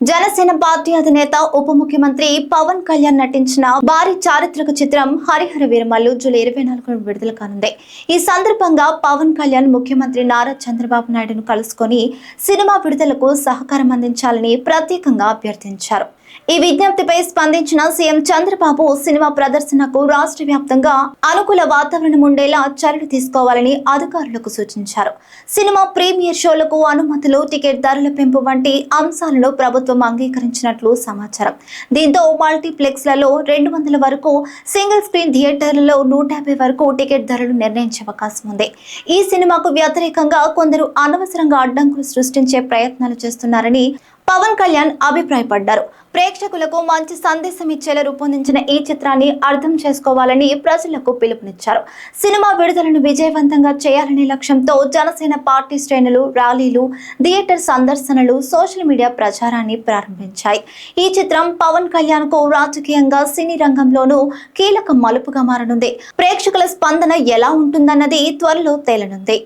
Janasena party అధినేత ఉప ముఖ్యమంత్రి పవన్ కళ్యాణ్ నటించిన భారీ చారిత్రక చిత్రం హరిహర వీరమల్లు జూలై 24న విడుదల కానుంది. ఈ సందర్భంగా పవన్ కళ్యాణ్ ముఖ్యమంత్రి నారా చంద్రబాబు నాయుడును కలుసుకొని సినిమా విడుదలకు సహకారం అందించాలని ప్రత్యేకంగా అభ్యర్థించారు. ఈ విజ్ఞప్తిపై స్పందించిన సీఎం చంద్రబాబు సినిమా ప్రదర్శనకు రాష్ట్ర వ్యాప్తంగా అనుకూల వాతావరణం ఉండేలా చర్యలు తీసుకోవాలని అధికారులకు సూచించారు. సినిమా ప్రీమియర్ షోలకు అనుమతులు, టికెట్ ధరల పెంపు వంటి అంశాలను ప్రభుత్వం అంగీకరించినట్లు సమాచారం. దీంతో మల్టీప్లెక్స్లలో 200 వరకు, సింగిల్ స్క్రీన్ థియేటర్లలో 150 వరకు టికెట్ ధరలు నిర్ణయించే అవకాశం ఉంది. ఈ సినిమాకు వ్యతిరేకంగా కొందరు అనవసరంగా అడ్డంకులు సృష్టించే ప్రయత్నాలు చేస్తున్నారని పవన్ కళ్యాణ్ అభిప్రాయపడ్డారు. ప్రేక్షకులకు మంచి సందేశం ఇచ్చేలా రూపొందించిన ఈ చిత్రాన్ని అర్థం చేసుకోవాలని ప్రజలకు పిలుపునిచ్చారు. సినిమా విడుదలను విజయవంతంగా చేయాలనే లక్ష్యంతో జనసేన పార్టీ శ్రేణులు ర్యాలీలు, థియేటర్ సందర్శనలు, సోషల్ మీడియా ప్రచారాన్ని ప్రారంభించాయి. ఈ చిత్రం పవన్ కళ్యాణ్ కు రాజకీయంగా, సినీ రంగంలోనూ కీలక మలుపుగా మారనుంది. ప్రేక్షకుల స్పందన ఎలా ఉంటుందన్నది త్వరలో తేలనుంది.